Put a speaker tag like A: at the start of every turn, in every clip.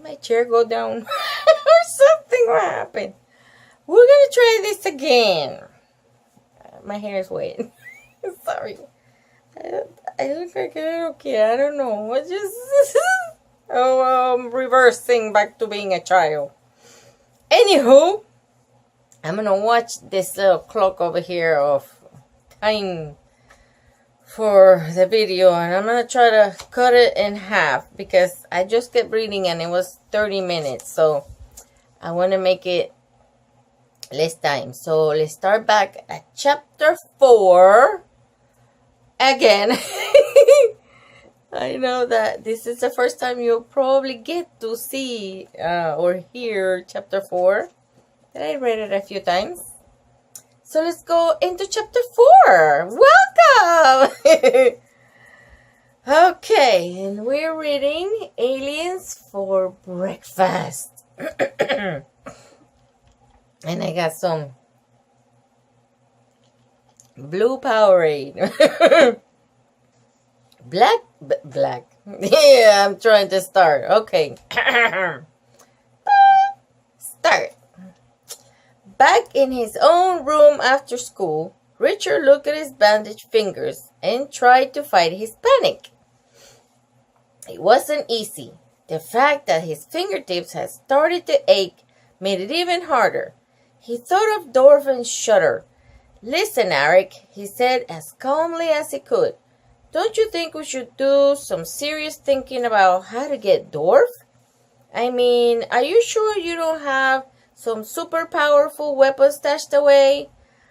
A: my chair go down? Or something will happen. We're gonna try this again. My hair is wet. Sorry. I look like a little kid. I don't know. I just... I'm reversing back to being a child. Anywho, I'm gonna watch this little clock over here of time for the video, and I'm gonna try to cut it in half because I just kept reading and it was 30 minutes, so I want to make it less time. So let's start back at chapter 4 again. I know that this is the first time you'll probably get to see or hear chapter 4. I read it a few times. So let's go into chapter 4. Welcome! Okay, and we're reading Aliens for Breakfast. And I got some blue Powerade. Black. Yeah, I'm trying to start. Okay. Start. Back in his own room after school, Richard looked at his bandaged fingers and tried to fight his panic. It wasn't easy. The fact that his fingertips had started to ache made it even harder. He thought of Dorf and shuddered. "Listen, Eric," he said as calmly as he could. "Don't you think we should do some serious thinking about how to get Dorf? I mean, are you sure you don't have some super powerful weapon stashed away?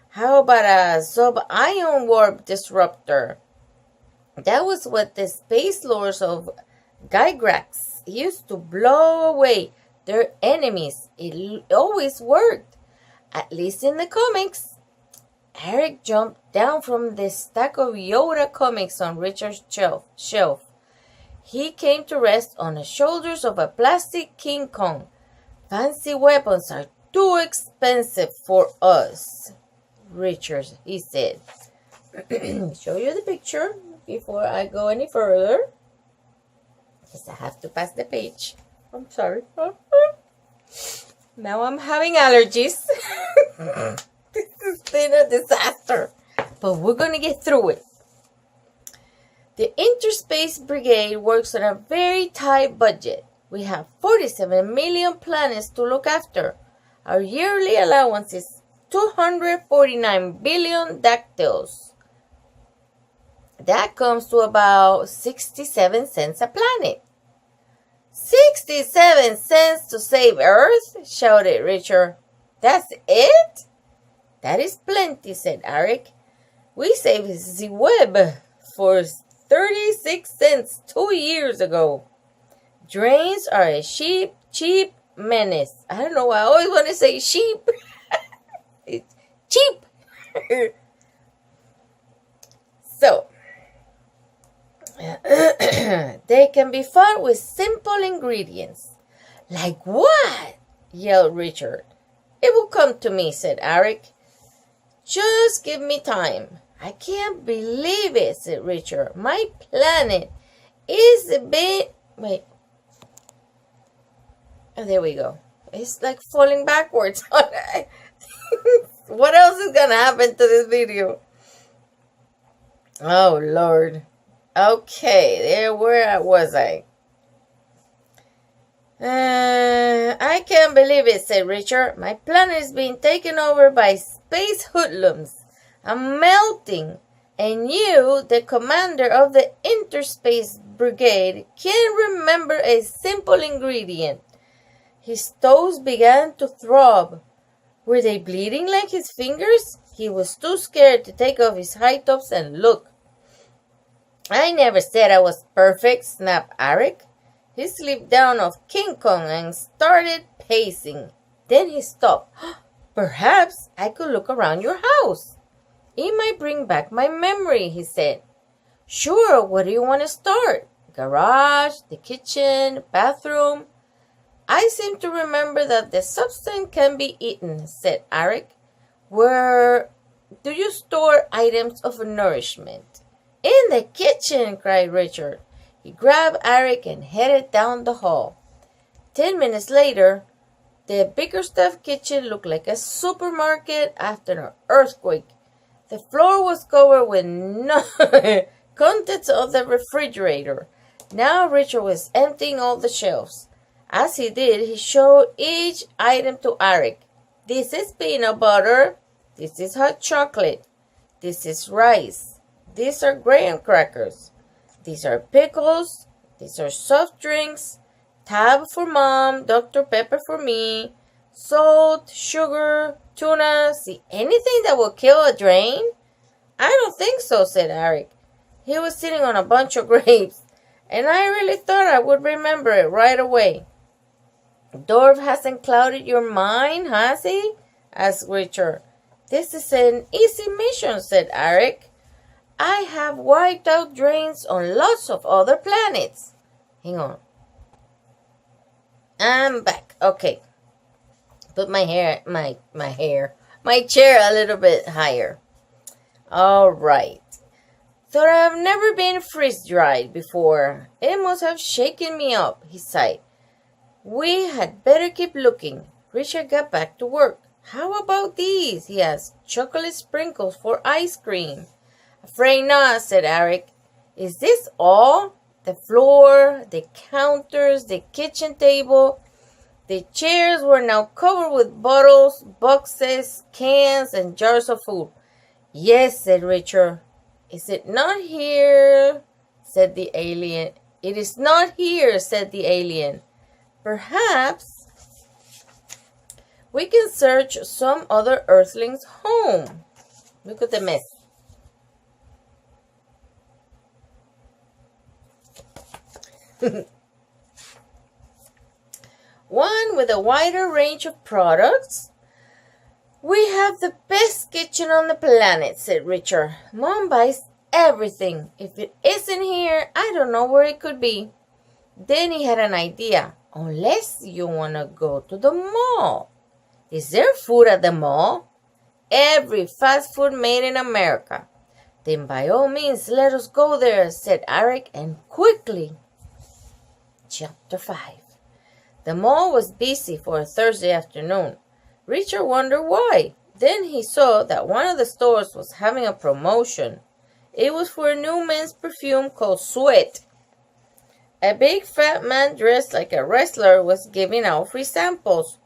A: How about a sub-ion warp disruptor? That was what the space lords of Gygax used to blow away their enemies. It always worked, at least in the comics." Eric jumped down from the stack of Yoda comics on Richard's shelf. He came to rest on the shoulders of a plastic King Kong. "Fancy weapons are too expensive for us, Richard," he said. Show you the picture before I go any further, because I have to pass the page. I'm sorry. Now I'm having allergies. This has been a disaster, but we're going to get through it. The Interspace Brigade works on a very tight budget. We have 47 million planets to look after. Our yearly allowance is 249 billion dactyls. That comes to about 67 cents a planet. 67 cents to save Earth? Shouted Richard. "That's it?" "That is plenty," said Eric. "We saved the web for 36 cents 2 years ago. Drains are a cheap menace." I don't know why I always want to say sheep. It's cheap. So, they can be fought with simple ingredients. "Like what?" yelled Richard. "It will come to me," said Eric. "Just give me time." "I can't believe it," said Richard. "My planet is a bit..." Wait. Oh, there we go. It's like falling backwards. What else is going to happen to this video? Oh, Lord. Okay, where was I? "I can't believe it," said Richard. "My planet is being taken over by space hoodlums. I'm melting. And you, the commander of the Interspace Brigade, can't remember a simple ingredient." His toes began to throb. Were they bleeding like his fingers? He was too scared to take off his high tops and look. "I never said I was perfect," snapped Eric. He slipped down off King Kong and started pacing. Then he stopped. "Perhaps I could look around your house. It might bring back my memory," he said. "Sure, where do you want to start? Garage, the kitchen, bathroom?" "I seem to remember that the substance can be eaten," said Eric. "Where do you store items of nourishment?" "In the kitchen," cried Richard. He grabbed Eric and headed down the hall. 10 minutes later, the Bickerstaff kitchen looked like a supermarket after an earthquake. The floor was covered with contents of the refrigerator. Now Richard was emptying all the shelves. As he did, he showed each item to Eric. This is peanut butter. This is hot chocolate. This is rice. These are graham crackers. These are pickles. These are soft drinks. Tab for Mom, Dr. Pepper for me. Salt, sugar, tuna. See anything that will kill a drain? I don't think so, said Eric. He was sitting on a bunch of grapes, and I really thought I would remember it right away. Dorf hasn't clouded your mind, has he? Asked Richard. This is an easy mission, said Eric. I have wiped out drains on lots of other planets. Hang on. I'm back. Okay. Put my chair a little bit higher. All right. Thought I've never been freeze-dried before. It must have shaken me up, he sighed. We had better keep looking. Richard got back to work. How about these? He asked. Chocolate sprinkles for ice cream. Afraid not, said Eric. Is this all? The floor, the counters, the kitchen table. The chairs were now covered with bottles, boxes, cans, and jars of food. Yes, said Richard. Is it not here? Said the alien. It is not here, said the alien. Perhaps we can search some other earthling's home. Look at the mess. One with a wider range of products. We have the best kitchen on the planet, said Richard. Mom buys everything. If it isn't here, I don't know where it could be. Then he had an idea. Unless you want to go to the mall. Is there food at the mall? Every fast food made in America. Then by all means, let us go there, said Eric, and quickly. Chapter 5. The mall was busy for a Thursday afternoon. Richard wondered why. Then he saw that one of the stores was having a promotion. It was for a new men's perfume called Sweat. A big fat man dressed like a wrestler was giving out free samples.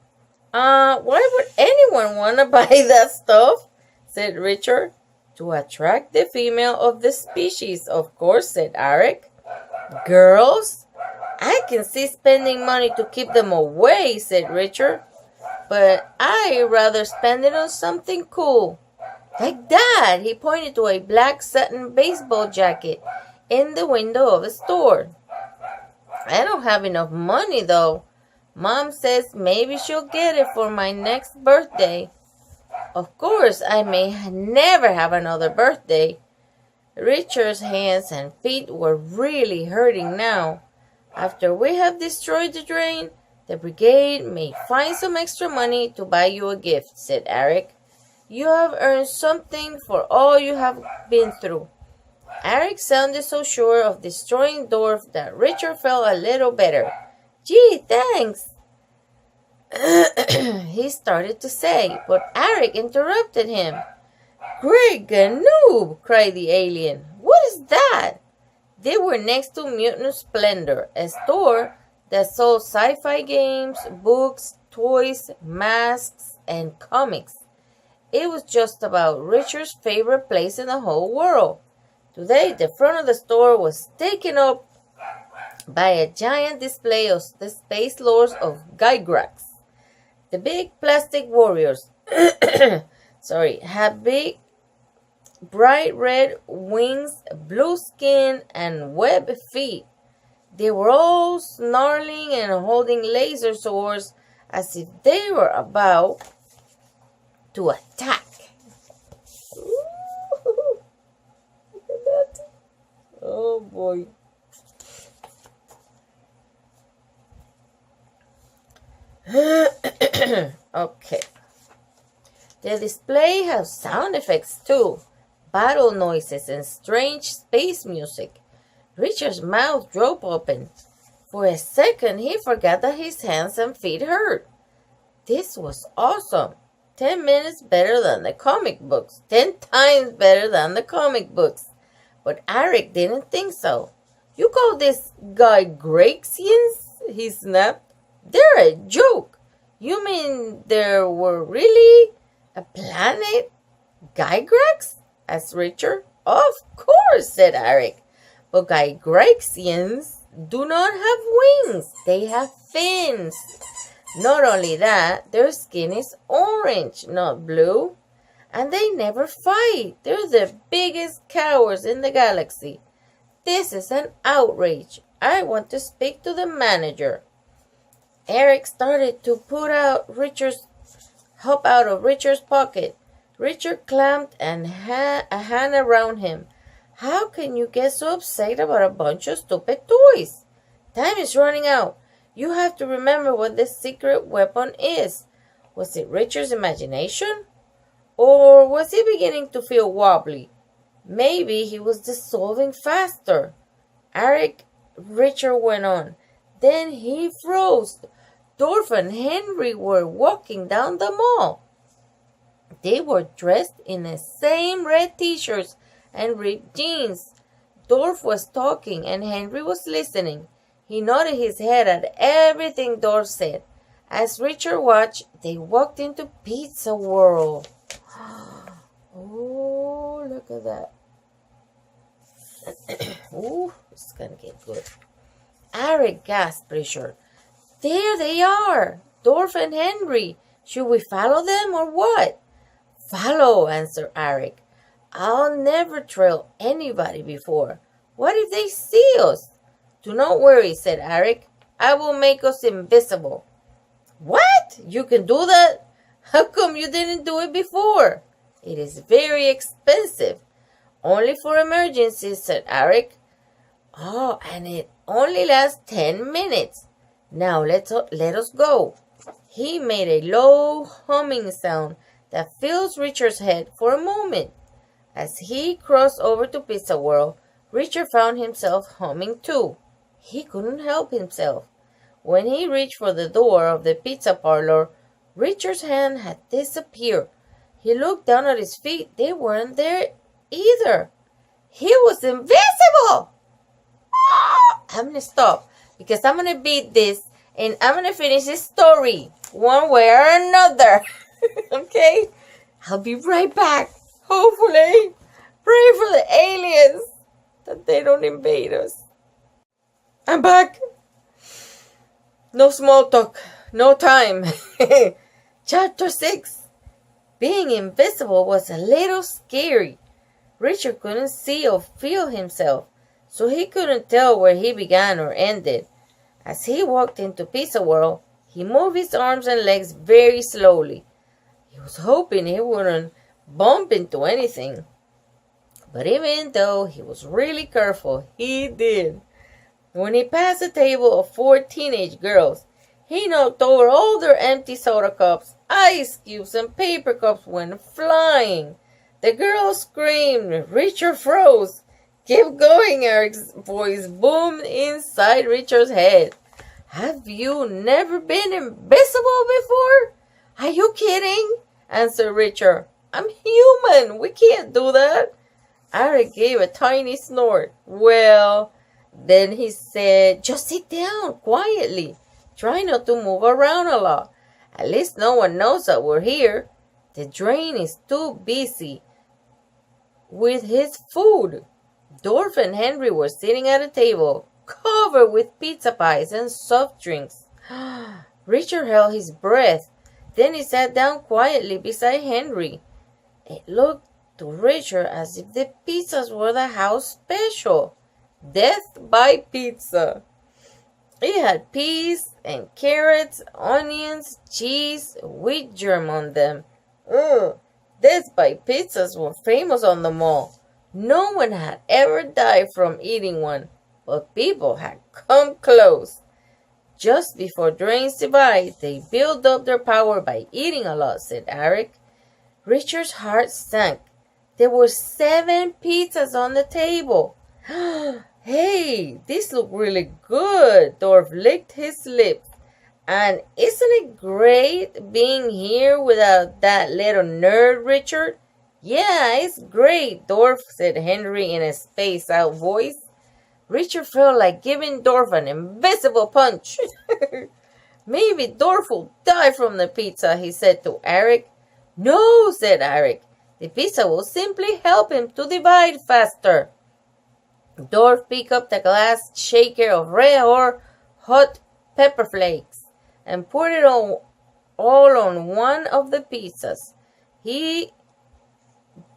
A: Why would anyone want to buy that stuff? Said Richard. To attract the female of the species, of course, said Eric. Girls? I can see spending money to keep them away, said Richard. But I'd rather spend it on something cool. Like that, he pointed to a black satin baseball jacket in the window of the store. I don't have enough money, though. Mom says maybe she'll get it for my next birthday. Of course, I may never have another birthday. Richard's hands and feet were really hurting now. After we have destroyed the drain, the brigade may find some extra money to buy you a gift, said Eric. You have earned something for all you have been through. Eric sounded so sure of destroying Dorf that Richard felt a little better. Gee, thanks, he started to say, but Eric interrupted him. Great Ganoob, cried the alien. What is that? They were next to Mutant Splendor, a store that sold sci-fi games, books, toys, masks, and comics. It was just about Richard's favorite place in the whole world. Today, the front of the store was taken up by a giant display of the space lords of Gygrax. The big plastic warriors had big, bright red wings, blue skin, and webbed feet. They were all snarling and holding laser swords as if they were about to attack. Ooh, look at that. Oh boy. Okay. The display has sound effects too, battle noises and strange space music. Richard's mouth dropped open. For a second, he forgot that his hands and feet hurt. This was awesome. 10 minutes better than the comic books. 10 times better than the comic books. But Eric didn't think so. You call this guy Graxians? He snapped. They're a joke. You mean there were really a planet Gygax? Asked Richard. Of course, said Eric. But Gygaxians do not have wings. They have fins. Not only that, their skin is orange, not blue. And they never fight. They're the biggest cowards in the galaxy. This is an outrage. I want to speak to the manager. Eric started to hop out of Richard's pocket. Richard clamped a hand around him. How can you get so upset about a bunch of stupid toys? Time is running out. You have to remember what the secret weapon is. Was it Richard's imagination? Or was he beginning to feel wobbly? Maybe he was dissolving faster. Richard went on. Then he froze. Dorf and Henry were walking down the mall. They were dressed in the same red t-shirts and ripped jeans. Dorf was talking and Henry was listening. He nodded his head at everything Dorf said. As Richard watched, they walked into Pizza World. Oh, look at that. Ooh, it's gonna get good. Eric gasped, Richard. There they are, Dorf and Henry. Should we follow them or what? Follow, answered Eric. I'll never trail anybody before. What if they see us? Do not worry, said Eric. I will make us invisible. What? You can do that? How come you didn't do it before? It is very expensive. Only for emergencies, said Eric. Oh, and it only lasts 10 minutes. Now let us go. He made a low humming sound that filled Richard's head for a moment. As he crossed over to Pizza World, Richard found himself humming too. He couldn't help himself. When he reached for the door of the pizza parlor, Richard's hand had disappeared. He looked down at his feet. They weren't there either. He was invisible! I'm going to stop because I'm going to beat this and I'm going to finish this story one way or another. Okay? I'll be right back. Hopefully. Pray for the aliens that they don't invade us. I'm back. No small talk. No time. Chapter 6. Being invisible was a little scary. Richard couldn't see or feel himself, so he couldn't tell where he began or ended. As he walked into Pizza World, he moved his arms and legs very slowly. He was hoping he wouldn't bump into anything. But even though he was really careful, he did. When he passed a table of 4 teenage girls, he knocked over all their empty soda cups. Ice cubes and paper cups went flying. The girls screamed. Richard froze. Keep going, Eric's voice boomed inside Richard's head. Have you never been invisible before? Are you kidding? Answered Richard. I'm human. We can't do that. Eric gave a tiny snort. Well, then he said, just sit down quietly. Try not to move around a lot. At least no one knows that we're here. The drain is too busy with his food. Dorf and Henry were sitting at a table covered with pizza pies and soft drinks. Richard held his breath. Then he sat down quietly beside Henry. It looked to Richard as if the pizzas were the house special. Death by pizza. It had peas and carrots, onions, cheese, wheat germ on them. Ugh, Death by pizzas were famous on the mall. No one had ever died from eating one, but people had come close. Just before drains divide, they build up their power by eating a lot, said Eric. Richard's heart sank. There were 7 pizzas on the table. Hey, this looks really good. Dorf licked his lips. And isn't it great being here without that little nerd, Richard? Yeah, it's great, Dorf, said Henry in a spaced out voice. Richard felt like giving Dorf an invisible punch. Maybe Dorf will die from the pizza, he said to Eric. No, said Eric. The pizza will simply help him to divide faster. Dorf picked up the glass shaker of red hot pepper flakes and poured it all on one of the pizzas. He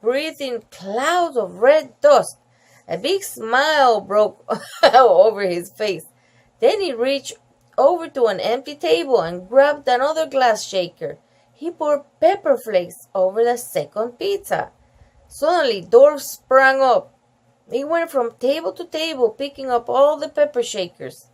A: breathed in clouds of red dust. A big smile broke out over his face. Then he reached over to an empty table and grabbed another glass shaker. He poured pepper flakes over the second pizza. Suddenly, Dorf sprang up. He went from table to table, picking up all the pepper shakers.